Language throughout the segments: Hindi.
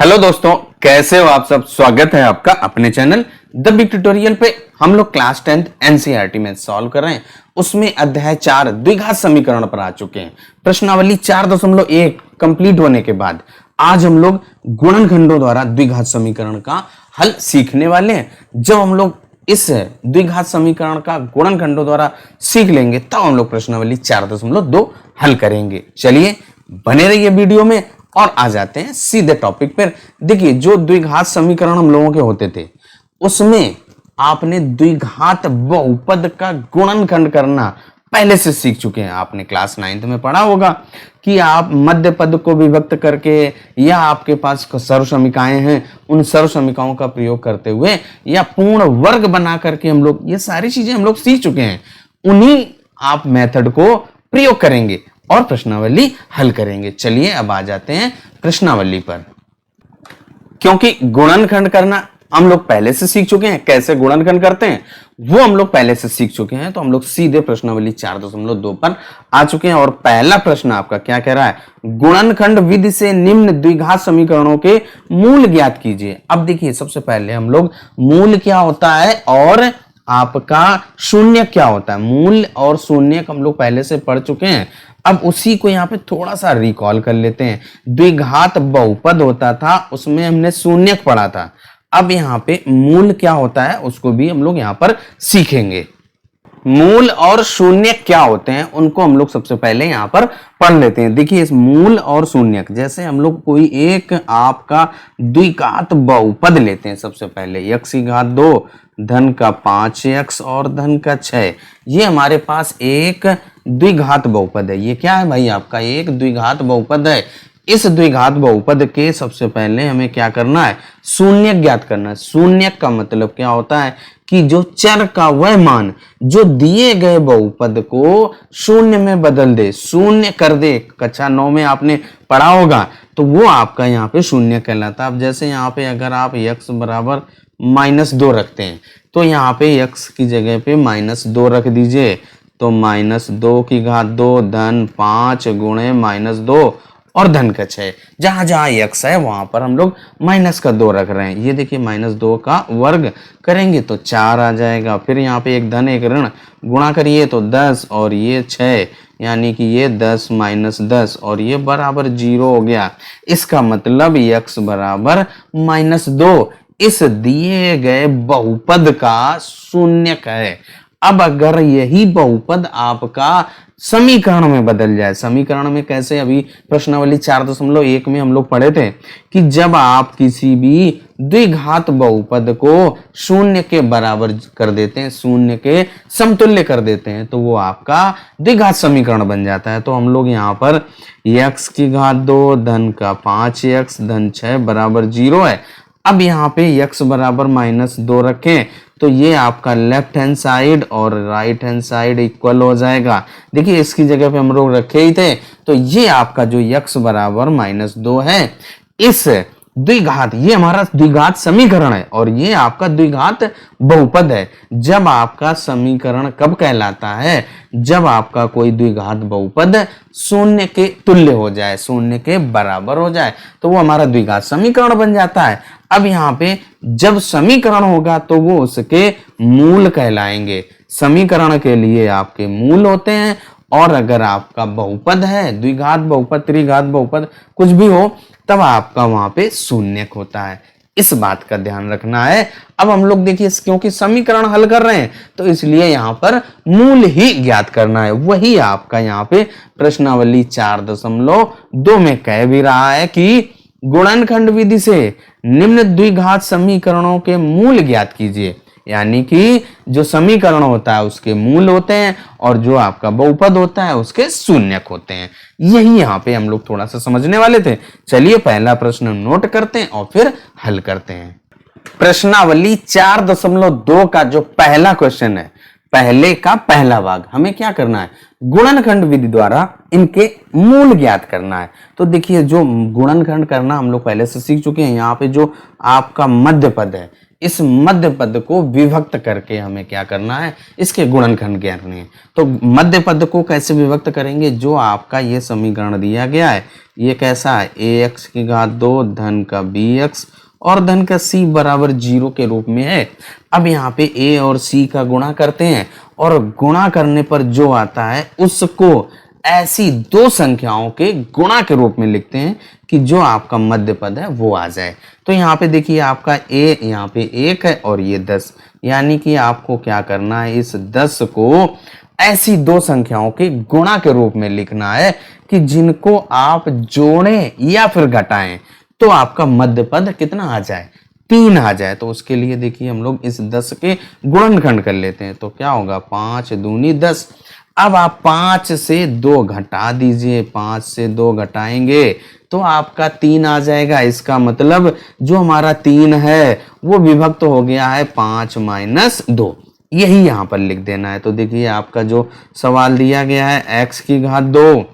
हेलो दोस्तों, कैसे हो आप सब। स्वागत है आपका अपने चैनल द बिग ट्यूटोरियल पे। हम लोग क्लास 10th एनसीईआरटी में सॉल्व कर रहे हैं। उसमें अध्याय 4 द्विघात समीकरण पर आ चुके हैं। प्रश्नावली 4.1 कंप्लीट होने के बाद आज हम लोग गुणनखंडों द्वारा द्विघात समीकरण का हल सीखने वाले हैं। जब हम लोग इस द्विघात समीकरण का गुणनखंडों द्वारा सीख लेंगे तब हम लोग प्रश्नावली 4.2 हल करेंगे। चलिए बने रहिए वीडियो में और आ जाते हैं सीधे टॉपिक पर। देखिए, जो द्विघात समीकरण हम लोगों के होते थे उसमें आपने द्विघात बहुपद का गुणनखंड करना पहले से सीख चुके हैं। आपने क्लास 9th में पढ़ा होगा कि आप मध्य पद को विभक्त करके या आपके पास सर्व समीकाएं हैं, उन सर्व समीकाओं का प्रयोग करते हुए या पूर्ण वर्ग बना करके हम लोग ये सारी चीजें हम लोग सीख चुके हैं। उन्हीं आप मेथड को प्रयोग करेंगे और प्रश्नावली हल करेंगे। चलिए अब आ जाते हैं प्रश्नावली पर। क्योंकि गुणनखंड करना हम लोग पहले से सीख चुके हैं, कैसे गुणनखंड करते हैं वो हम लोग पहले से सीख चुके हैं, तो हम लोग सीधे प्रश्नावली 4.2 पर आ चुके हैं। और पहला प्रश्न आपका क्या कह रहा है, गुणनखंड विधि से निम्न द्विघात समीकरणों के मूल ज्ञात कीजिए। अब देखिए, सबसे पहले हम लोग मूल क्या होता है और आपका शून्य क्या होता है। मूल और शून्य हम लोग पहले से पढ़ चुके हैं। अब उसी को यहाँ पे थोड़ा सा रिकॉल कर लेते हैं। द्विघात बहुपद होता था, उसमें हमने शून्यक पढ़ा था। अब यहाँ पे मूल क्या होता है उसको भी हम लोग यहाँ पर सीखेंगे। मूल और शून्य क्या होते हैं उनको हम लोग सबसे पहले यहाँ पर पढ़ लेते हैं। देखिए, इस मूल और शून्यक, जैसे हम लोग कोई एक आपका द्विघात बहुपद लेते हैं। सबसे पहले x की घात 2 धन का 5x और धन का 6, ये हमारे पास एक द्विघात बहुपद है। ये क्या है भाई, आपका एक द्विघात बहुपद है। इस द्विघात बहुपद के सबसे पहले हमें क्या करना है, शून्य ज्ञात करना है। शून्य का मतलब क्या होता है कि जो चर का वह मान जो दिए गए बहुपद को शून्य में बदल दे, शून्य कर दे। कक्षा 9 में आपने पढ़ा होगा, तो वो आपका यहाँ पे शून्य कहलाता है। अब जैसे यहाँ पे अगर आप x बराबर -2 रखते हैं तो यहाँ पे x की जगह पे -2 रख दीजिए, तो -2 की घात 2 धन 5 गुणे -2 और धन का 6। जहां जहां x है वहां पर हम लोग -2 रख रहे हैं। ये देखिए, -2 का वर्ग करेंगे तो 4 आ जाएगा। फिर यहाँ पे एक धन एक ऋण गुणा करिए तो 10 और ये 6, यानी कि ये 10 - 10 और ये बराबर 0 हो गया। इसका मतलब x बराबर -2 इस दिए गए बहुपद का शून्यक है। अब अगर यही बहुपद आपका समीकरण में बदल जाए, समीकरण में कैसे, अभी प्रश्नावली 4.1 में हम लोग पढ़े थे कि जब आप किसी भी द्विघात बहुपद को शून्य के बराबर कर देते हैं, शून्य के समतुल्य कर देते हैं, तो वो आपका द्विघात समीकरण बन जाता है। तो हम लोग यहाँ पर x की घात 2 धन का 5x धन 6 बराबर 0 है। अब यहाँ पे x बराबर -2 रखें तो ये आपका लेफ्ट हैंड साइड और राइट हैंड साइड इक्वल हो जाएगा। देखिए, इसकी जगह पे हम लोग रखे ही थे, तो ये आपका जो x बराबर -2 है, इस द्विघात, ये हमारा द्विघात समीकरण है और ये आपका द्विघात बहुपद है। जब आपका समीकरण कब कहलाता है, जब आपका कोई द्विघात बहुपद शून्य के तुल्य हो जाए, शून्य के बराबर हो जाए, तो वो हमारा द्विघात समीकरण बन जाता है। अब यहाँ पे जब समीकरण होगा तो वो उसके मूल कहलाएंगे। समीकरण के लिए आपके मूल होते हैं, और अगर आपका बहुपद है, द्विघात बहुपद, त्रिघात बहुपद, कुछ भी हो, तब आपका वहां पे शून्यक होता है। इस बात का ध्यान रखना है। अब हम लोग देखिए, क्योंकि समीकरण हल कर रहे हैं तो इसलिए यहाँ पर मूल ही ज्ञात करना है। वही आपका यहाँ पे प्रश्नावली 4.2 में कह भी रहा है कि गुणनखंड विधि से निम्न द्विघात समीकरणों के मूल ज्ञात कीजिए। यानी कि जो समीकरण होता है उसके मूल होते हैं और जो आपका बहुपद होता है उसके शून्यक होते हैं। यही यहाँ पे हम लोग थोड़ा सा समझने वाले थे। चलिए पहला प्रश्न नोट करते हैं और फिर हल करते हैं। प्रश्नावली 4.2 का जो पहला क्वेश्चन है, पहले का पहला भाग, हमें क्या करना है, गुणनखंड विधि द्वारा इनके मूल ज्ञात करना है। तो देखिए, जो गुणनखंड करना हम लोग पहले से सीख चुके हैं। यहाँ पे जो आपका मध्य पद है, इस मध्य पद को विभक्त करके हमें क्या करना है, इसके गुणनखंड करने हैं। तो मध्य पद को कैसे विभक्त करेंगे, जो आपका ये समीकरण दिया गया है ये कैसा है, ax की घात 2 धन का bx और धन का c बराबर 0 के रूप में है। अब यहाँ पे a और c का गुणा करते हैं और गुणा करने पर जो आता है उसको ऐसी दो संख्याओं के गुणा के रूप में लिखते हैं कि जो आपका मध्य पद है वो आ जाए। तो यहाँ पे देखिए आपका a यहाँ पे 1 है और ये 10, यानी कि आपको क्या करना है, इस 10 को ऐसी दो संख्याओं के गुणा के रूप में लिखना है कि जिनको आप जोड़ें या फिर घटाएं तो आपका मध्य पद कितना आ जाए, 3 आ जाए। तो उसके लिए देखिए हम लोग इस 10 के गुणनखंड कर लेते हैं। तो क्या होगा, 5 दूनी 10। अब आप 5 से 2 घटा दीजिए, 5 से 2 घटाएंगे तो आपका 3 आ जाएगा। इसका मतलब जो हमारा 3 है वो विभक्त हो गया है 5 माइनस 2, यही यहाँ पर लिख देना है। तो देखिए आपका जो सवाल दिया गया है x की घात 2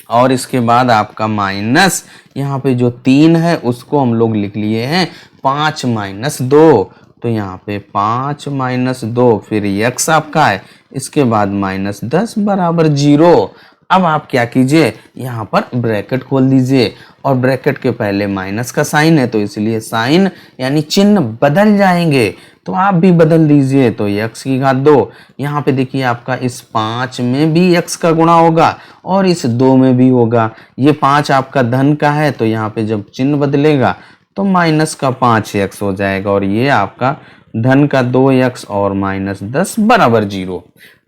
और इसके बाद आपका माइनस यहाँ पे जो 3 है उसको हम लोग लिख लिए हैं 5 माइनस 2। तो यहाँ पे 5 माइनस 2 फिर x आपका है, इसके बाद माइनस 10 बराबर 0। अब आप क्या कीजिए, यहाँ पर ब्रैकेट खोल दीजिए और ब्रैकेट के पहले माइनस का साइन है तो इसलिए साइन यानी चिन्ह बदल जाएंगे, तो आप भी बदल दीजिए। तो x की घात 2, यहाँ पे देखिए आपका इस 5 में भी x का गुणा होगा और इस 2 में भी होगा। ये 5 आपका धन का है तो यहाँ पे जब चिन्ह बदलेगा तो माइनस का 5x हो जाएगा और ये आपका धन का 2x और माइनस 10 बराबर 0।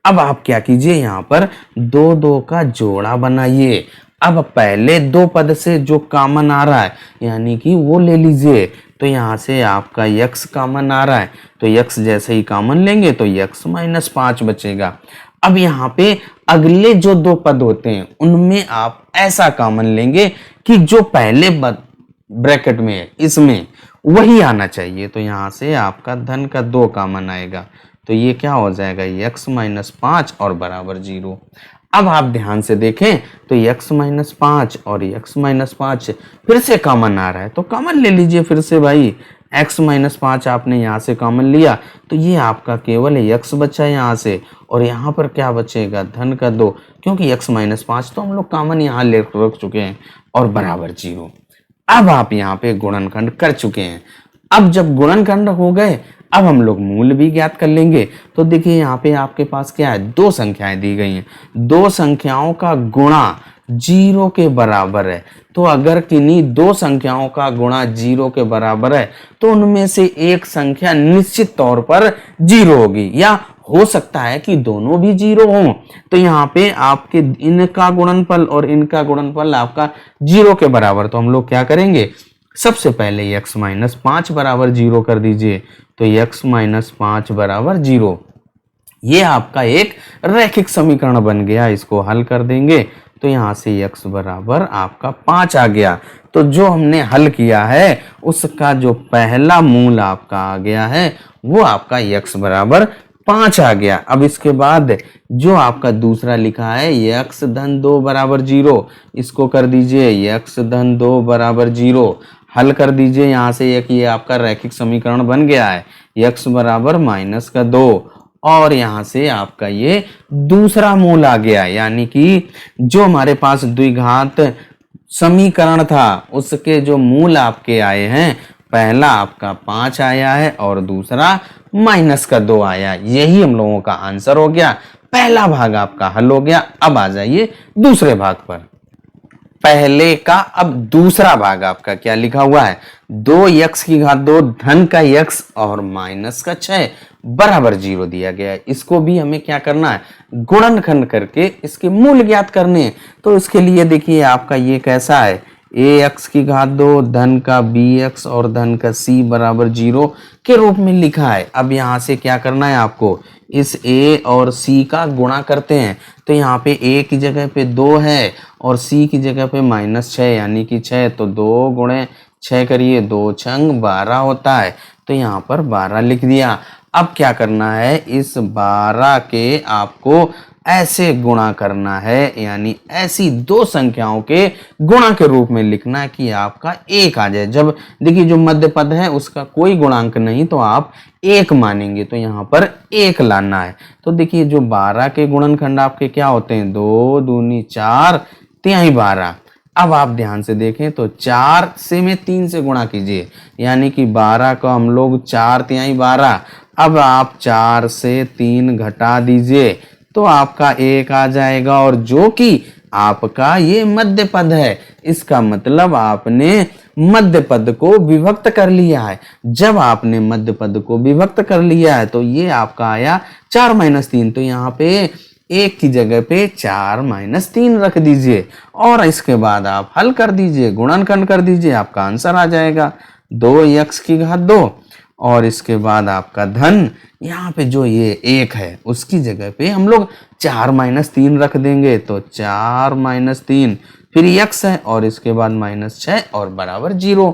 अब आप क्या कीजिए, यहाँ पर 2 का जोड़ा बनाइए। अब पहले 2 पद से जो कॉमन आ रहा है यानी कि वो ले लीजिए। तो यहाँ से आपका x कॉमन आ रहा है तो x जैसे ही कॉमन लेंगे तो x माइनस 5 बचेगा। अब यहाँ पे अगले जो 2 पद होते हैं उनमें आप ऐसा कॉमन लेंगे कि जो पहले ब्रैकेट में है इसमें वही आना चाहिए। तो यहाँ से आपका धन का 2 कॉमन आएगा तो ये क्या हो जाएगा, x माइनस 5 और बराबर 0। अब आप ध्यान से देखें तो x माइनस 5 और x माइनस 5 फिर से कॉमन आ रहा है तो कॉमन ले लीजिए फिर से भाई। x माइनस 5 आपने यहाँ से कॉमन लिया तो ये आपका केवल x बचा यहाँ से और यहाँ पर क्या बचेगा, धन का 2, क्योंकि x माइनस 5 तो हम लोग कॉमन यहाँ ले रख चुके हैं और बराबर 0। अब आप यहाँ पे गुणनखंड कर चुके हैं। अब जब गुणनखंड हो गए अब हम लोग मूल भी ज्ञात कर लेंगे। तो देखिए यहाँ पे आपके पास क्या है, 2 संख्याएं दी गई हैं, 2 संख्याओं का गुणा 0 के बराबर है। तो अगर किन्हीं 2 संख्याओं का गुणा 0 के बराबर है तो उनमें से एक संख्या निश्चित तौर पर 0 होगी या हो सकता है कि दोनों भी 0 हों। तो यहाँ पे आपके इनका गुणनफल और इनका गुणनफल आपका 0 के बराबर। तो हम लोग क्या करेंगे, सबसे पहले x माइनस 5 बराबर 0 कर दीजिए। तो x माइनस 5 बराबर 0, ये आपका एक रैखिक समीकरण बन गया। इसको हल कर देंगे तो यहाँ से x बराबर आपका 5 आ गया। तो जो हमने हल किया है उसका जो पहला मूल आपका आ गया है वो आपका x बराबर 5 आ गया। अब इसके बाद जो आपका दूसरा लिखा है x धन 2 बराबर 0, इसको कर दीजिए x धन 2 बराबर 0, हल कर दीजिए। यहाँ से एक ये आपका रैखिक समीकरण बन गया है, x बराबर माइनस का 2 और यहाँ से आपका ये दूसरा मूल आ गया, यानी कि जो हमारे पास द्विघात समीकरण था उसके जो मूल आपके आए हैं, पहला आपका 5 आया है और दूसरा माइनस का 2 आया। यही हम लोगों का आंसर हो गया। पहला भाग आपका हल हो गया। अब आ जाइए दूसरे भाग पर। पहले का अब दूसरा भाग आपका क्या लिखा हुआ है, 2x की घात 2 धन का x और माइनस का 6 बराबर 0 दिया गया है। इसको भी हमें क्या करना है, गुणनखंड करके इसके मूल ज्ञात करने हैं। तो इसके लिए देखिए आपका ये कैसा है, ax की घात 2 धन का bx और धन का c बराबर 0 के रूप में लिखा है। अब यहाँ से क्या करना है आपको, इस a और c का गुणा करते हैं। तो यहाँ पे a की जगह पे 2 है और c की जगह पे माइनस 6 यानी कि 6, तो 2 गुणे 6 करिए, 2 छंग 12 होता है। तो यहाँ पर 12 लिख दिया। अब क्या करना है, इस 12 के आपको ऐसे गुणा करना है, यानी ऐसी दो संख्याओं के गुणा के रूप में लिखना है कि आपका एक आ जाए। जब देखिए जो मध्य पद है उसका कोई गुणांक नहीं तो आप एक मानेंगे, तो यहाँ पर एक लाना है। तो देखिए जो 12 के गुणनखंड आपके क्या होते हैं, 2 दूनी 4 तिहाई 12। अब आप ध्यान से देखें तो 4 से में 3 से गुणा कीजिए, यानी कि 12 का हम लोग 4 तिहाई 12। अब आप 4 से 3 घटा दीजिए तो आपका एक आ जाएगा, और जो कि आपका ये मध्य पद है, इसका मतलब आपने मध्य पद को विभक्त कर लिया है। जब आपने मध्य पद को विभक्त कर लिया है तो ये आपका आया 4 - 3। तो यहाँ पे एक की जगह पे 4 - 3 रख दीजिए, और इसके बाद आप हल कर दीजिए, गुणनखंड कर दीजिए, आपका आंसर आ जाएगा 2x की घात 2। और इसके बाद आपका धन, यहाँ पे जो ये एक है उसकी जगह पे हम लोग 4 - 3 रख देंगे, तो 4 - 3 फिर x है, और इसके बाद -6 और बराबर 0।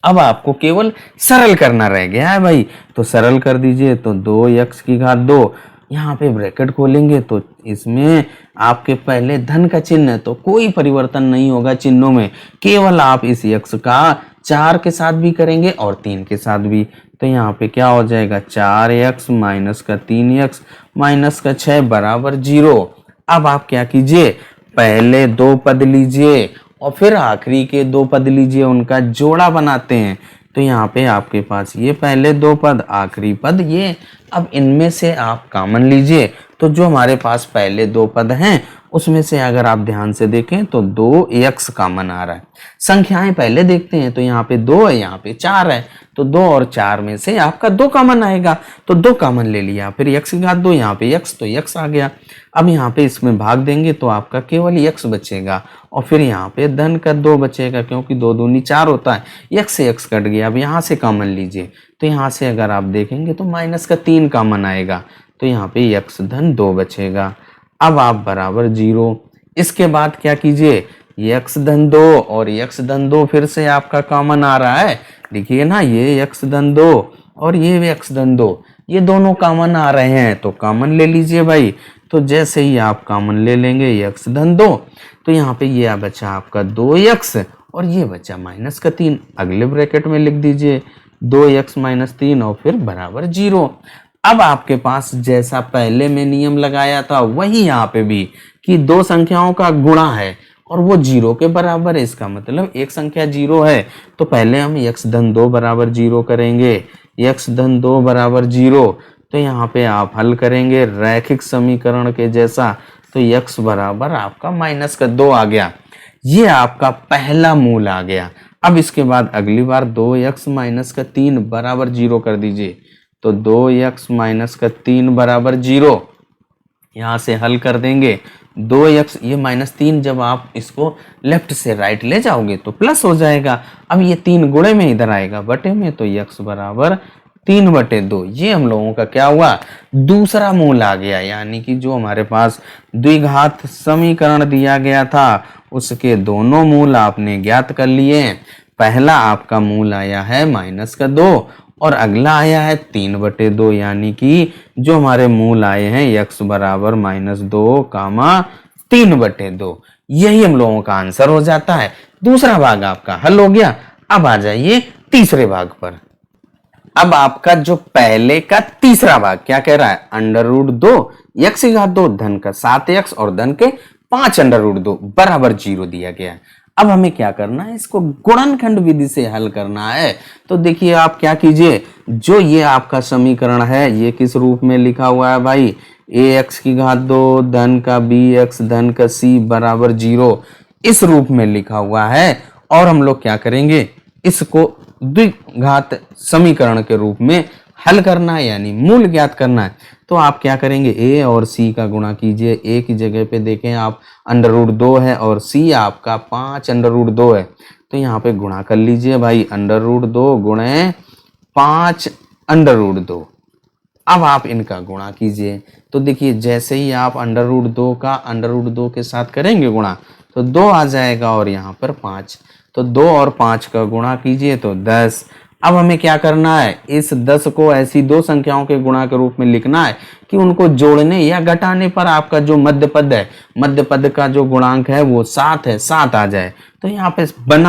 अब आपको केवल सरल करना रह गया है भाई, तो सरल कर दीजिए। तो 2x की घात 2, यहाँ पे ब्रैकेट खोलेंगे तो इसमें आपके पहले धन का चिन्ह है तो कोई परिवर्तन नहीं होगा चिन्हों में, केवल आप इस x का 4 के साथ भी करेंगे और 3 के साथ भी। तो यहाँ पे क्या हो जाएगा, 4x माइनस का 3x माइनस का 6 बराबर 0। अब आप क्या कीजिए, पहले दो पद लीजिए और फिर आखिरी के दो पद लीजिए, उनका जोड़ा बनाते हैं। तो यहाँ पे आपके पास ये पहले दो पद, आखिरी पद ये। अब इनमें से आप कॉमन लीजिए, तो जो हमारे पास पहले दो पद हैं उसमें से अगर आप ध्यान से देखें तो 2x कॉमन आ रहा है। संख्याएं पहले देखते हैं, तो यहाँ पे 2 है, यहाँ पे 4 है, तो 2 और 4 में से आपका 2 कॉमन आएगा, तो 2 कॉमन ले लिया। फिर x की घात 2, यहाँ पे x, तो x आ गया। अब यहाँ पे इसमें भाग देंगे तो आपका केवल x बचेगा, और फिर यहाँ पे धन का 2 बचेगा, क्योंकि 2 दूनी 4 होता है, x से x कट गया। अब यहाँ से कॉमन लीजिए, तो यहाँ से अगर आप देखेंगे तो माइनस का 3 कॉमन आएगा, तो यहाँ पे x धन 2 बचेगा। अब आप बराबर 0। इसके बाद क्या कीजिए, x धन 2 और x धन 2 फिर से आपका कॉमन आ रहा है। देखिए ना, ये x धन 2 और ये x धन 2, ये दोनों कॉमन आ रहे हैं, तो कॉमन ले लीजिए भाई। तो जैसे ही आप कॉमन ले लेंगे x धन 2, तो यहाँ पे ये बचा आपका 2x और ये बचा माइनस का 3। अगले ब्रैकेट में लिख दीजिए 2x माइनस 3 और फिर बराबर 0। अब आपके पास जैसा पहले में नियम लगाया था वही यहाँ पे भी, कि दो संख्याओं का गुणा है और वो 0 के बराबर है। इसका मतलब एक संख्या 0 है, तो पहले हम x धन 2 बराबर 0 करेंगे। x धन 2 बराबर 0, तो यहाँ पे आप हल करेंगे रैखिक समीकरण के जैसा, तो x बराबर आपका माइनस का 2 आ गया। ये आपका पहला मूल आ गया। अब इसके बाद अगली बार 2x माइनस का 3 बराबर 0 कर दीजिए, तो 2x माइनस का 3 बराबर 0। यहाँ से हल कर देंगे 2x, ये -3 जब आप इसको लेफ्ट से राइट ले जाओगे तो प्लस हो जाएगा। अब ये 3 गुणे में इधर आएगा बटे में, तो x बराबर 3/2। ये हम लोगों का क्या हुआ, दूसरा मूल आ गया, यानी कि जो हमारे पास द्विघात समीकरण दिया गया था उसके दोनों मूल आपने ज्ञात कर लिए। पहला आपका मूल आया है माइनस का 2 और अगला आया है 3/2, यानी कि जो हमारे मूल आए हैं x बराबर -2 कामा 3/2। यही हम लोगों का आंसर हो जाता है। दूसरा भाग आपका हल हो गया। अब आ जाइए तीसरे भाग पर। अब आपका जो पहले का तीसरा भाग क्या कह रहा है, √2 x की घात 2 धन का 7x और धन के 5 √2 बराबर 0 दिया गया है। अब हमें क्या करना है, इसको गुणनखंड विधि से हल करना है। तो देखिए आप क्या कीजिए, जो ये आपका समीकरण है ये किस रूप में लिखा हुआ है भाई, ax की घात 2 धन का bx धन का c बराबर 0, इस रूप में लिखा हुआ है। और हम लोग क्या करेंगे, इसको द्विघात समीकरण के रूप में हल करना है, यानी मूल ज्ञात करना है। तो आप क्या करेंगे, a और c का गुणा कीजिए। a की जगह पे देखें आप √2 है और c आपका 5 √2 है, तो यहाँ पे गुणा कर लीजिए भाई, √2 गुणे 5 √2। अब आप इनका गुणा कीजिए, तो देखिए जैसे ही आप √2 का √2 के साथ करेंगे गुणा, तो 2 आ जाएगा और यहाँ पर 5, तो 2 और 5 का गुणा कीजिए तो 10 अब हमें क्या करना है, इस 10 को ऐसी दो संख्याओं के गुणा के रूप में लिखना है कि उनको जोड़ने या घटाने पर आपका जो मध्य पद है, मध्य पद का जो गुणांक है वो 7 है, 7 आ जाए। तो यहाँ पे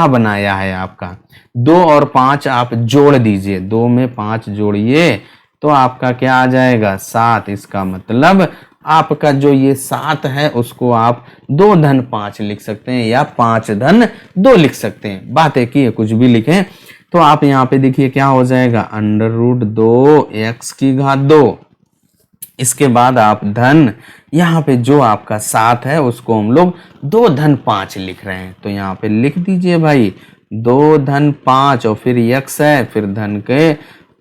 बनाया है आपका 2 और 5 आप जोड़ दीजिए, 2 में 5 जोड़िए तो आपका क्या आ जाएगा 7। इसका मतलब आपका जो ये 7 है उसको आप 2 धन 5 लिख सकते हैं या 5 धन 2 लिख सकते हैं, बात है कि कुछ भी लिखें। तो आप यहाँ पे देखिए क्या हो जाएगा, √2 x की घात 2। इसके बाद आप धन, यहाँ पे जो आपका 7 है उसको हम लोग 2 धन 5 लिख रहे हैं, तो यहाँ पे लिख दीजिए भाई 2 धन 5 और फिर x है, फिर धन के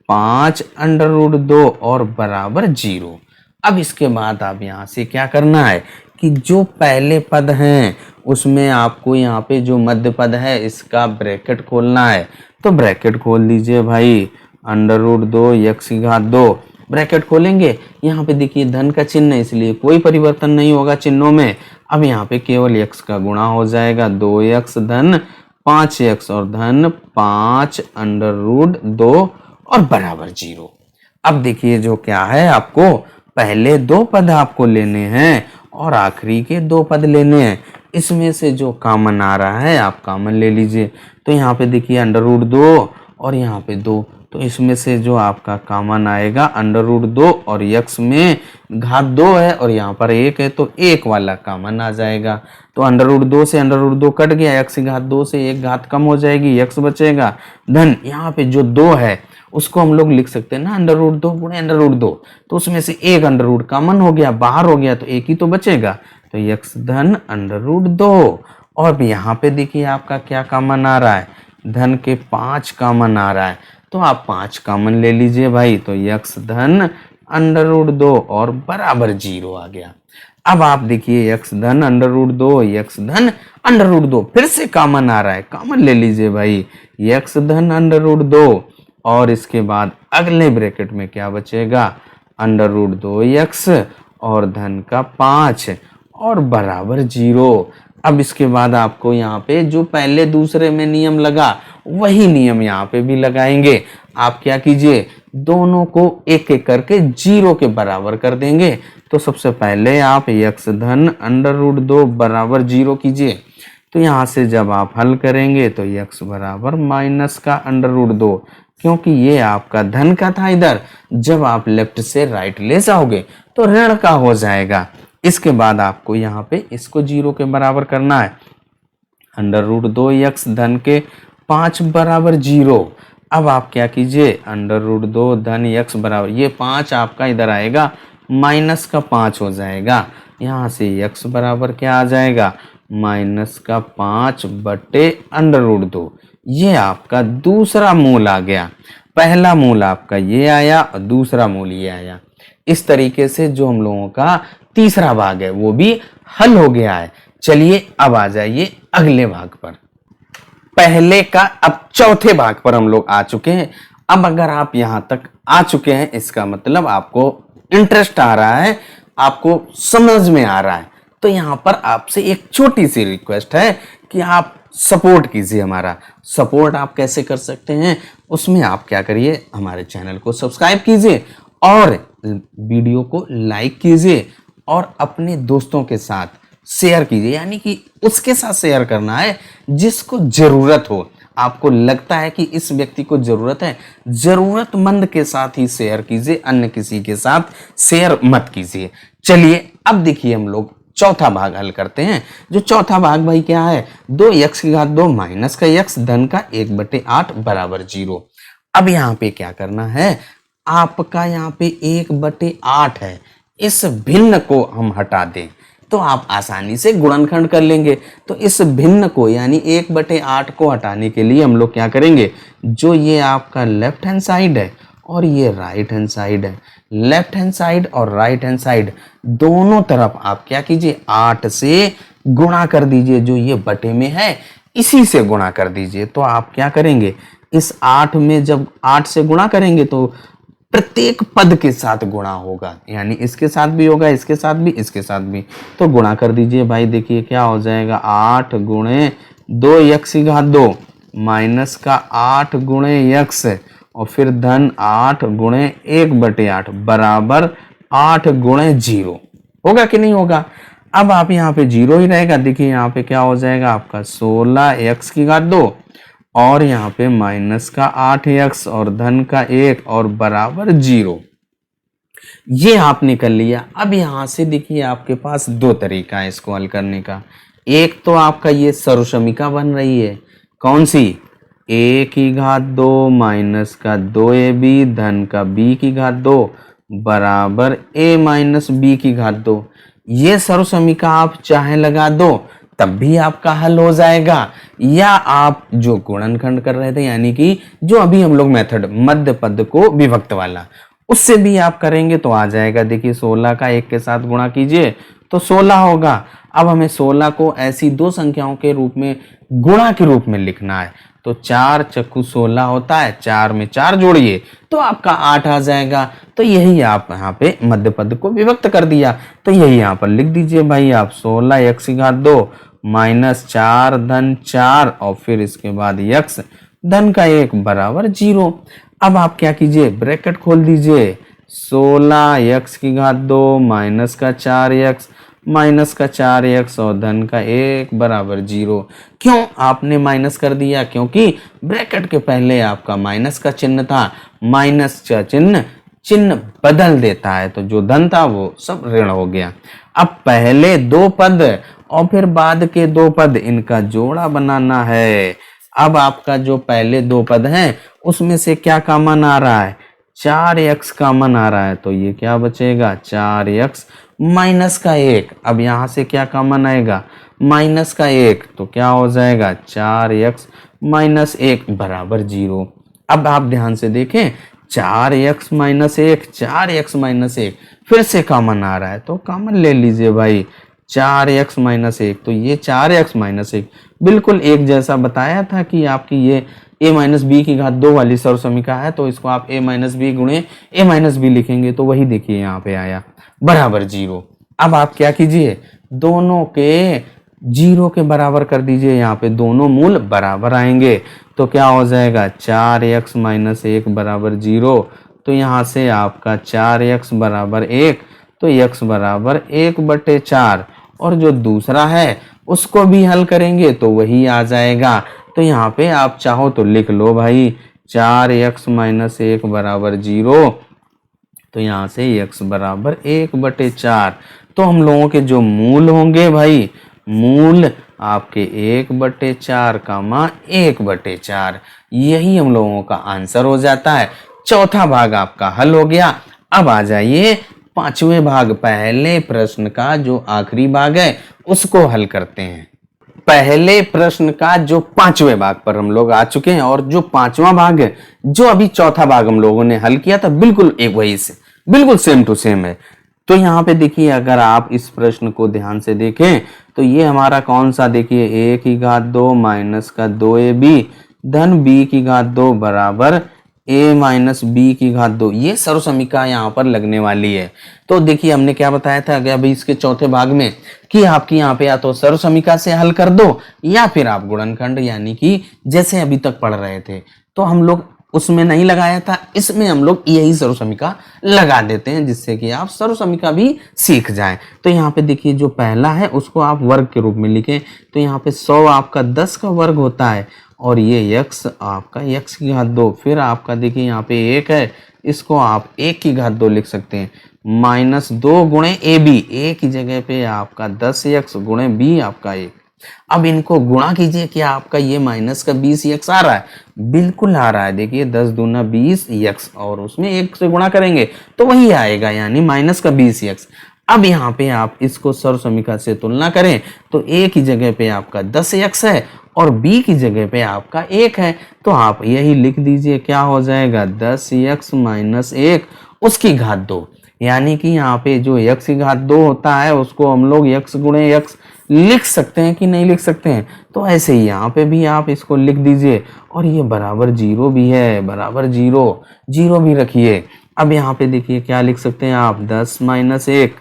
5 √2 और बराबर 0। अब इसके बाद आप यहाँ से क्या करना है कि जो पहले पद हैं उसमें आपको यहाँ पे जो मध्य पद है इसका ब्रैकेट खोलना है। तो ब्रैकेट खोल दीजिए भाई, √2 x की घात 2 ब्रैकेट खोलेंगे। यहाँ पे देखिए धन का चिन्ह है इसलिए कोई परिवर्तन नहीं होगा चिन्हों में। अब यहाँ पे केवल x का गुणा हो जाएगा, 2x धन 5x और धन 5 √2 और बराबर 0। अब देखिए जो क्या है, आपको पहले 2 पद आपको लेने हैं और आखिरी के 2 पद लेने हैं। इसमें से जो कॉमन आ रहा है आप कॉमन ले लीजिए। तो यहाँ पे देखिए √2 और यहाँ पे 2, तो इसमें से जो आपका कॉमन आएगा √2 और x में घात 2 है और यहाँ पर 1 है तो 1 वाला कॉमन आ जाएगा। तो √2 से √2 कट गया, x की घात 2 से 1 घात कम हो जाएगी, x बचेगा। धन यहाँ पे जो 2 है उसको हम लोग लिख सकते हैं ना √2 गुणे √2, तो उसमें से 1 अंडर कॉमन हो गया, बाहर हो गया तो 1 ही तो बचेगा, तो x धन √2। और यहाँ पे देखिए आपका क्या कॉमन आ रहा है, धन के 5 कॉमन आ रहा है, तो आप 5 कॉमन ले लीजिए भाई, तो x धन √2 और बराबर 0 आ गया। अब आप देखिए x धन √2, x धन √2 फिर से कॉमन आ रहा है, कॉमन ले लीजिए भाई, x धन √2 और इसके बाद अगले ब्रैकेट में क्या बचेगा, √2x और धन का 5 और बराबर 0। अब इसके बाद आपको यहाँ पे जो पहले दूसरे में नियम लगा वही नियम यहाँ पे भी लगाएंगे। आप क्या कीजिए, दोनों को एक एक करके 0 के बराबर कर देंगे। तो सबसे पहले आप x धन √2 बराबर 0 कीजिए। तो यहाँ से जब आप हल करेंगे तो x बराबर माइनस का √2, क्योंकि ये आपका धन का था इधर, जब आप लेफ्ट से राइट ले जाओगे तो ऋण का हो जाएगा। इसके बाद आपको यहाँ पे इसको 0 के बराबर करना है, √2x धन के 5 बराबर 0। अब आप क्या कीजिए, √2 धन x बराबर, ये 5 आपका इधर आएगा माइनस का 5 हो जाएगा, यहाँ से x बराबर क्या आ जाएगा, माइनस का 5 बटे √2। ये आपका दूसरा मूल आ गया, पहला मूल आपका ये आया और दूसरा मूल ये आया। इस तरीके से जो हम लोगों का तीसरा भाग है वो भी हल हो गया है। चलिए अब आ जाइए अगले भाग पर। पहले का अब चौथे भाग पर हम लोग आ चुके हैं। अब अगर आप यहां तक आ चुके हैं इसका मतलब आपको इंटरेस्ट आ रहा है, आपको समझ में आ रहा है। तो यहां पर आपसे एक छोटी सी रिक्वेस्ट है कि आप सपोर्ट कीजिए। हमारा सपोर्ट आप कैसे कर सकते हैं, उसमें आप क्या करिए, हमारे चैनल को सब्सक्राइब कीजिए और वीडियो को लाइक कीजिए और अपने दोस्तों के साथ शेयर कीजिए, यानी कि उसके साथ शेयर करना है जिसको जरूरत हो। आपको लगता है कि इस व्यक्ति को जरूरत है, जरूरतमंद के साथ ही शेयर कीजिए, अन्य किसी के साथ शेयर मत कीजिए। चलिए अब देखिए हम लोग चौथा भाग हल करते हैं। जो चौथा भाग भाई क्या है, 2x की घात 2 माइनस का x धन का 1/8 बराबर 0। अब यहाँ पे क्या करना है, आपका यहाँ पे 1/8 है, इस भिन्न को हम हटा दें तो आप आसानी से गुणनखंड कर लेंगे। तो इस भिन्न को यानी 1/8 को हटाने के लिए हम लोग क्या करेंगे, जो ये आपका लेफ्ट हैंड साइड है और ये राइट हैंड साइड है, लेफ्ट हैंड साइड और राइट हैंड साइड दोनों तरफ आप क्या कीजिए, 8 से गुणा कर दीजिए। जो ये बटे में है इसी से गुणा कर दीजिए। तो आप क्या करेंगे, इस 8 में जब 8 से गुणा करेंगे तो प्रत्येक पद के साथ गुणा होगा, यानी इसके साथ भी होगा, इसके साथ भी, इसके साथ भी। तो गुणा कर दीजिए भाई, देखिए क्या हो जाएगा, 8 गुणे 2x की घात 2 माइनस का 8 गुणे यक्स और फिर धन 8 गुणे 1/8 बराबर 8 गुणे 0। होगा कि नहीं होगा? अब आप यहाँ पे 0 ही रहेगा। देखिए यहाँ पे क्या हो जाएगा आपका 16x2 और यहाँ पे माइनस का 8x और धन का 1 और बराबर 0। ये आपने कर लिया। अब यहां से देखिए आपके पास दो तरीका है इसको हल करने का। एक तो आपका ये सर्वसमीका बन रही है, कौन सी? a² माइनस का 2ab धन का b² बराबर a माइनस b²। ये सर्वसमीका आप चाहे लगा दो तब भी आपका हल हो जाएगा, या आप जो गुणनखंड कर रहे थे यानी कि जो अभी हम लोग मेथड मध्य पद को विभक्त वाला, उससे भी आप करेंगे तो आ जाएगा। देखिए 16 का 1 के साथ गुणा कीजिए तो 16 होगा। अब हमें 16 को ऐसी दो संख्याओं के रूप में गुणा के रूप में लिखना है, तो 4 चक्कू 16 होता है, 4 में 4 जोड़िए तो आपका 8 आ जाएगा। तो यही आप यहाँ पे मध्य पद को विभक्त कर दिया, तो यही यहाँ पर लिख दीजिए भाई आप 16x² माइनस 4 धन 4 और फिर इसके बाद x धन का 1 बराबर 0। अब आप क्या कीजिए, ब्रैकेट खोल दीजिए, 16x² माइनस का 4x माइनस का 4x और धन का 1 बराबर 0। क्यों आपने माइनस कर दिया? क्योंकि ब्रैकेट के पहले आपका माइनस का चिन्ह था, माइनस का चिन्ह बदल देता है, तो जो धन था वो सब ऋण हो गया। अब पहले दो पद और फिर बाद के दो पद, इनका जोड़ा बनाना है। अब आपका जो पहले दो पद हैं उसमें से क्या कॉमन आ रहा है? 4x कॉमन आ रहा है, तो ये क्या बचेगा? 4x माइनस का 1। अब यहां से क्या कॉमन आएगा? माइनस का 1, तो क्या हो जाएगा? 4x माइनस 1 बराबर 0। अब आप ध्यान से देखें, 4x माइनस 1, 4x माइनस 1 फिर से कॉमन आ रहा है, तो कॉमन ले लीजिए भाई 4x माइनस 1। तो ये 4x माइनस 1 बिल्कुल एक जैसा बताया था कि आपकी ये a माइनस b² वाली सर्वसमीका है, तो इसको आप a माइनस बी गुणे a माइनस बी लिखेंगे, तो वही देखिए यहाँ पे आया बराबर 0। अब आप क्या कीजिए, दोनों के 0 के बराबर कर दीजिए, यहाँ पे दोनों मूल बराबर आएंगे, तो क्या हो जाएगा? 4x माइनस 1 बराबर 0। तो यहाँ से आपका 4x बराबर 1, तो x बराबर 1/4, और जो दूसरा है उसको भी हल करेंगे तो वही आ जाएगा। तो यहाँ पे आप चाहो तो लिख लो भाई 4x माइनस 1 बराबर 0, तो यहाँ से x बराबर 1/4। तो हम लोगों के जो मूल होंगे भाई, मूल आपके 1/4 कामा 1/4, यही हम लोगों का आंसर हो जाता है। चौथा भाग आपका हल हो गया। अब आ जाइए पांचवें भाग, पहले प्रश्न का जो आखिरी भाग है उसको हल करते हैं। पहले प्रश्न का जो पांचवें भाग पर हम लोग आ चुके हैं, और जो पांचवा भाग है, जो अभी चौथा भाग हम लोगों ने हल किया था, बिल्कुल एक वही से बिल्कुल सेम टू सेम है। तो यहाँ पे देखिए, अगर आप इस प्रश्न को ध्यान से देखें तो ये हमारा कौन सा, देखिए a² माइनस का 2ab धन b² बराबर a माइनस b², ये सर्वसमीका यहाँ पर लगने वाली है। तो देखिए हमने क्या बताया था अभी इसके चौथे भाग में कि आपकी यहाँ पे या तो सर्वसमीका से हल कर दो, या फिर आप गुणनखंड यानी कि जैसे अभी तक पढ़ रहे थे, तो हम लोग उसमें नहीं लगाया था, इसमें हम लोग यही सर्वसमीका लगा देते हैं जिससे कि आप सर्वसमीका भी सीख जाएं। तो यहाँ पे देखिए जो पहला है उसको आप वर्ग के रूप में लिखें, तो यहाँ पे 100 आपका 10 का वर्ग होता है, और ये x आपका x², फिर आपका देखिए यहाँ पे 1 है, इसको आप 1² लिख सकते हैं, माइनस 2 गुणे ab, a की जगह पे आपका 10x गुणे b आपका 1। अब इनको गुणा कीजिए, क्या आपका ये माइनस का 20x आ रहा है? बिल्कुल आ रहा है। देखिए 10 दूना 20x, और उसमें 1 से गुणा करेंगे तो वही आएगा, यानी माइनस का 20x। अब यहाँ पे आप इसको सर्वसमीका से तुलना करें तो a की जगह पे आपका 10x है और b की जगह पे आपका 1 है, तो आप यही लिख दीजिए, क्या हो जाएगा? 10x माइनस 1 उसकी घात 2, यानी कि यहाँ पे जो x की घात 2 होता है उसको हम लोग x गुणे x लिख सकते हैं कि नहीं लिख सकते हैं? तो ऐसे ही यहाँ पे भी आप इसको लिख दीजिए, और ये बराबर 0 भी है, बराबर 0 भी रखिए। अब यहाँ पे देखिए क्या लिख सकते हैं आप, 10 माइनस 1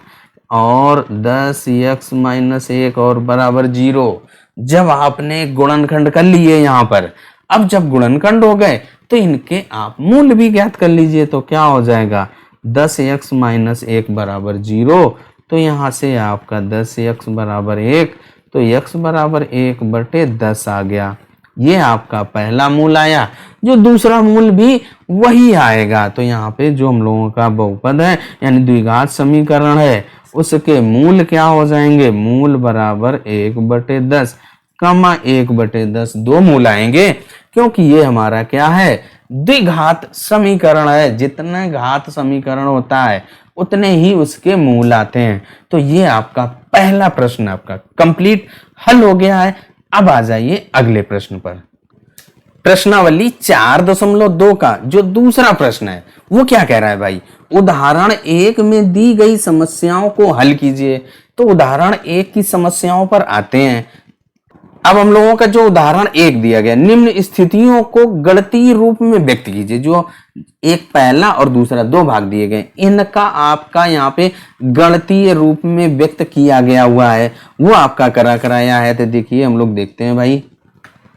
और 10x माइनस 1 और बराबर 0। जब आपने गुणनखंड कर लिए यहाँ पर, अब जब गुणनखंड हो गए तो इनके आप मूल भी ज्ञात कर लीजिए। तो क्या हो जाएगा 10x माइनस 1 बराबर 0। तो यहाँ से आपका 10x बराबर 1, तो x बराबर 1/10 आ गया। ये आपका पहला मूल आया। जो दूसरा मूल भी वही आएगा। तो यहाँ पे जो हम लोगों का बहुपद है यानी द्विघात समीकरण है उसके मूल क्या हो जाएंगे, मूल बराबर 1/10 कमा 1/10 दो मूल आएंगे, क्योंकि ये हमारा क्या है, द्विघात समीकरण है। जितना घात समीकरण होता है उतने ही उसके मूल आते हैं। तो ये आपका पहला प्रश्न आपका कंप्लीट हल हो गया है। अब आ जाइए अगले प्रश्न पर। प्रश्नावली 4.2 का जो दूसरा प्रश्न है वो क्या कह रहा है भाई, उदाहरण 1 में दी गई समस्याओं को हल कीजिए। तो उदाहरण 1 की समस्याओं पर आते हैं। अब हम लोगों का जो उदाहरण 1 दिया गया, निम्न स्थितियों को गणितीय रूप में व्यक्त कीजिए। जो एक पहला और दूसरा दो भाग दिए गए, इनका आपका यहाँ पे गणितीय रूप में व्यक्त किया गया हुआ है, वो आपका कराया है। तो देखिए हम लोग देखते हैं भाई।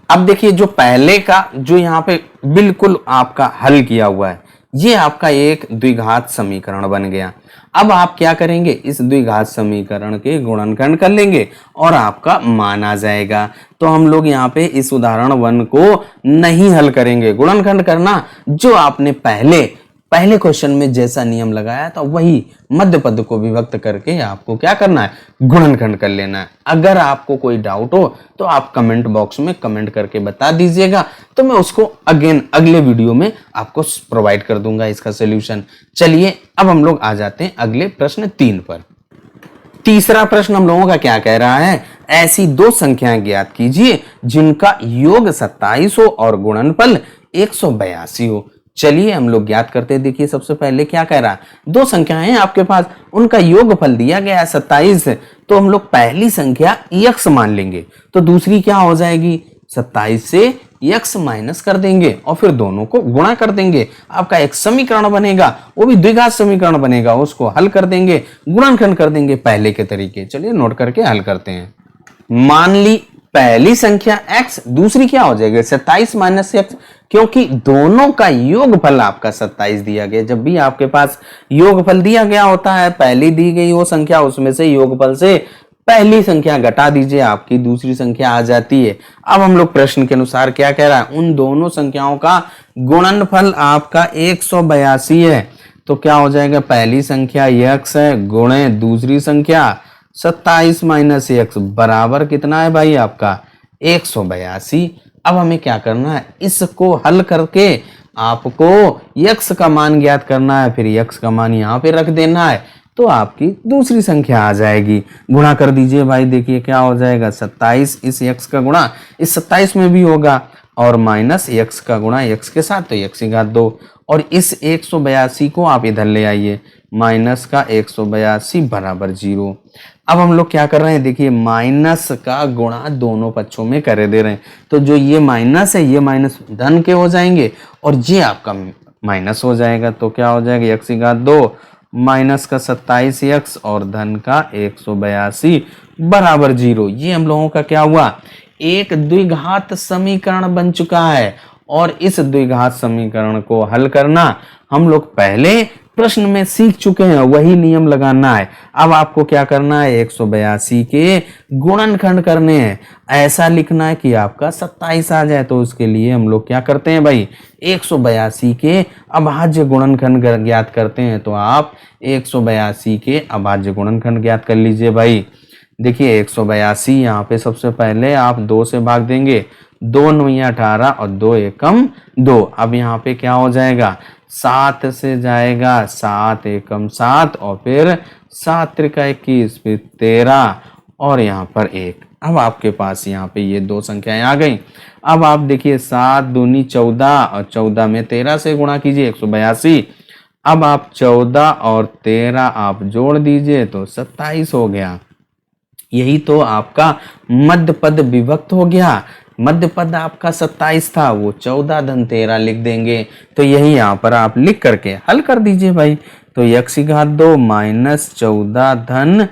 अब देखिए जो पहले का जो यहाँ पे बिल्कुल आपका हल किया हुआ है, ये आपका एक द्विघात समीकरण बन गया। अब आप क्या करेंगे, इस द्विघात समीकरण के गुणनखंड कर लेंगे और आपका मान आ जाएगा। तो हम लोग यहाँ पे इस उदाहरण 1 को नहीं हल करेंगे, गुणनखंड करना जो आपने पहले क्वेश्चन में जैसा नियम लगाया था वही मध्य पद को विभक्त करके आपको क्या करना है, गुणनखंड कर लेना है। अगर आपको कोई डाउट हो तो आप कमेंट बॉक्स में कमेंट करके बता दीजिएगा, तो मैं उसको अगेन अगले वीडियो में आपको प्रोवाइड कर दूंगा इसका सोल्यूशन। चलिए अब हम लोग आ जाते हैं अगले प्रश्न 3 पर। तीसरा प्रश्न हम लोगों का क्या कह रहा है, ऐसी दो संख्याएं ज्ञात कीजिए जिनका योग 27 हो और गुणनफल 182 हो। चलिए हम लोग ज्ञात करते हैं। देखिए सबसे पहले क्या कह रहा है, दो संख्याएं हैं आपके पास, उनका योगफल दिया गया है 27। तो हम लोग पहली संख्या x मान लेंगे, तो दूसरी क्या हो जाएगी, 27 से x माइनस कर देंगे और फिर दोनों को गुणा कर देंगे। आपका एक समीकरण बनेगा, वो भी द्विघात समीकरण बनेगा, उसको हल कर देंगे, गुणनखंड कर देंगे पहले के तरीके। चलिए नोट करके हल करते हैं। मान ली पहली संख्या x, दूसरी क्या हो जाएगी 27 माइनस x, क्योंकि दोनों का योगफल आपका 27 दिया गया। जब भी आपके पास योगफल दिया गया होता है, पहली दी गई वो संख्या उसमें से योगफल से पहली संख्या घटा दीजिए, आपकी दूसरी संख्या आ जाती है। अब हम लोग प्रश्न के अनुसार क्या कह रहा है, उन दोनों संख्याओं का गुणनफल आपका 182 है। तो क्या हो जाएगा, पहली संख्या x है गुणे दूसरी संख्या 27 माइनस x बराबर कितना है भाई आपका 182। अब हमें क्या करना है, इसको हल करके आपको x का मान ज्ञात करना है, फिर x का मान यहाँ पे रख देना है, तो आपकी दूसरी संख्या आ जाएगी। गुणा कर दीजिए भाई, देखिए क्या हो जाएगा 27 इस x का गुणा इस 27 में भी होगा और माइनस x का गुणा x के साथ, तो x की घात 2 और इस 182 को आप इधर ले आइए, माइनस का 182 बराबर 0। अब हम लोग क्या कर रहे हैं, देखिए माइनस का गुणा दोनों पक्षों में कर दे रहे हैं। तो जो ये माइनस है ये माइनस धन के हो जाएंगे और ये आपका माइनस हो जाएगा। तो क्या हो जाएगा x की घात 2 माइनस का 27x और धन का 182 बराबर 0। ये हम लोगों का क्या हुआ, एक द्विघात समीकरण बन चुका है। और इस द्विघात समीकरण को हल करना हम लोग पहले प्रश्न में सीख चुके हैं, वही नियम लगाना है। अब आपको क्या करना है, 182 के गुणनखंड करने हैं। ऐसा लिखना है कि आपका 27 आ जाए। तो उसके लिए हम लोग क्या करते हैं भाई, 182 के अभाज्य गुणनखंड ज्ञात करते हैं। तो आप 182 के अभाज्य गुणनखंड ज्ञात कर लीजिए भाई। देखिए 182 यहाँ पे सबसे पहले आप 2 से भाग देंगे, 2 9 18 और 2 एकम 2। अब यहाँ पे क्या हो जाएगा, 7 से जाएगा 7 एकम 7 और फिर 7 त्रिका 21 फिर 13 और यहाँ पर 1। अब आपके पास यहाँ पे ये दो संख्याएं आ गई। अब आप देखिए 7 दूनी 14 और 14 में 13 से गुणा कीजिए 182। अब आप 14 और 13 आप जोड़ दीजिए तो 27 हो गया। यही तो आपका मध्य पद विभक्त हो गया। मध्य पद आपका 27 था, वो 14 धन 13 लिख देंगे। तो यही यहाँ पर आप लिख करके हल कर दीजिए भाई। तो x की घात 2 माइनस 14 धन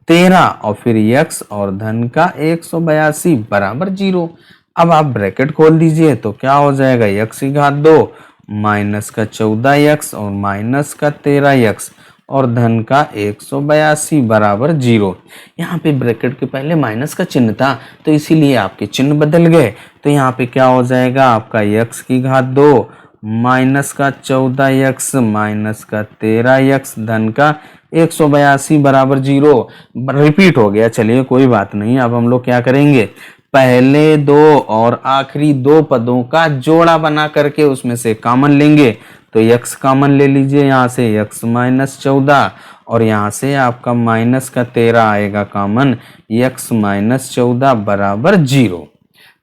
13 और फिर x और धन का 182 बराबर 0। अब आप ब्रैकेट खोल दीजिए तो क्या हो जाएगा, x की घात 2 माइनस का 14x और माइनस का 13x और धन का 182 बराबर 0। यहाँ पे ब्रैकेट के पहले माइनस का चिन्ह था तो इसीलिए आपके चिन्ह बदल गए। तो यहाँ पे क्या हो जाएगा आपका x की घात 2 माइनस का 14x माइनस का 13x धन का 182 बराबर 0। रिपीट हो गया, चलिए कोई बात नहीं। अब हम लोग क्या करेंगे, पहले दो और आखिरी दो पदों का जोड़ा बना करके उसमें से कॉमन लेंगे। तो x कॉमन ले लीजिए, यहाँ से x माइनस 14 और यहाँ से आपका माइनस का 13 आएगा कॉमन, x माइनस 14 बराबर 0।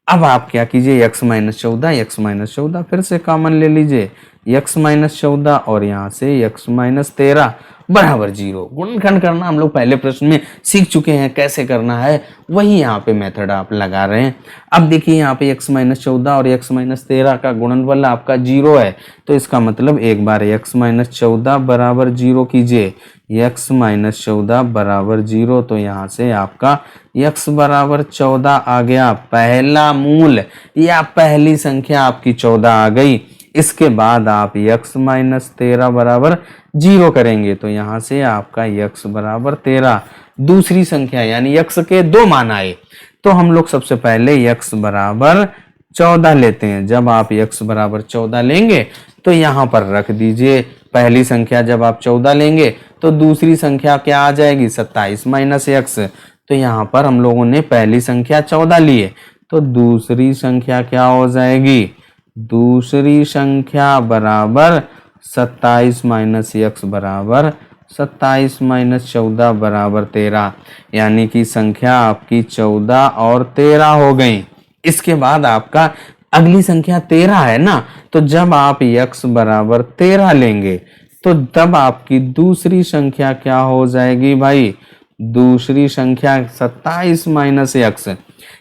अब आप क्या कीजिए, x माइनस 14 फिर से कॉमन ले लीजिए, x माइनस 14 और यहाँ से x माइनस 13 बराबर 0। गुणनखंड करना हम लोग पहले प्रश्न में सीख चुके हैं, कैसे करना है वही यहाँ पे मेथड आप लगा रहे हैं। अब देखिए यहाँ पे x माइनस 14 और x माइनस 13 का गुणनफल आपका 0 है, तो इसका मतलब एक बार x माइनस 14 बराबर 0 कीजिए, x माइनस 14 बराबर 0। तो यहाँ से आपका x बराबर 14 आ गया, पहला मूल या पहली संख्या आपकी 14 आ गई। इसके बाद आप x माइनस 13 बराबर 0 करेंगे तो यहाँ से आपका x बराबर 13 दूसरी संख्या यानी x के दो मान आए। तो हम लोग सबसे पहले x बराबर 14 लेते हैं। जब आप x बराबर 14 लेंगे तो यहाँ पर रख दीजिए पहली संख्या, जब आप 14 लेंगे तो दूसरी संख्या क्या आ जाएगी 27 माइनस x। तो यहाँ पर हम लोगों ने पहली संख्या 14 लिए तो दूसरी संख्या क्या हो जाएगी, दूसरी संख्या बराबर 27 माइनस x बराबर 27 माइनस 14 बराबर 13, यानी कि संख्या आपकी 14 और 13 हो गई। इसके बाद आपका अगली संख्या 13 है ना, तो जब आप x बराबर 13 लेंगे तो तब आपकी दूसरी संख्या क्या हो जाएगी भाई, दूसरी संख्या 27 माइनस x।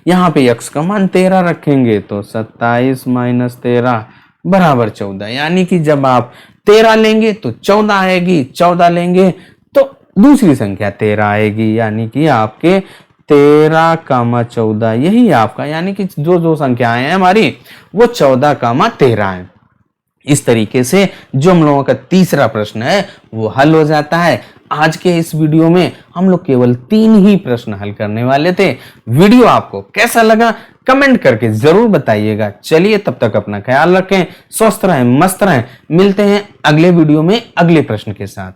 यहाँ पे x का मान 13 रखेंगे तो 27 माइनस 13 बराबर 14, यानी कि जब आप 13 लेंगे तो 14 आएगी, 14 लेंगे तो दूसरी संख्या 13 आएगी, यानी कि आपके 13 कामा 14 यही आपका, यानी कि जो संख्याएं हैं हमारी वो 14 कामा 13 है। इस तरीके से जो हम लोगों का तीसरा प्रश्न है वो हल हो जाता है। आज के इस वीडियो में हम लोग केवल 3 ही प्रश्न हल करने वाले थे। वीडियो आपको कैसा लगा कमेंट करके जरूर बताइएगा। चलिए तब तक अपना ख्याल रखें, स्वस्थ रहें, मस्त रहें। मिलते हैं अगले वीडियो में अगले प्रश्न के साथ।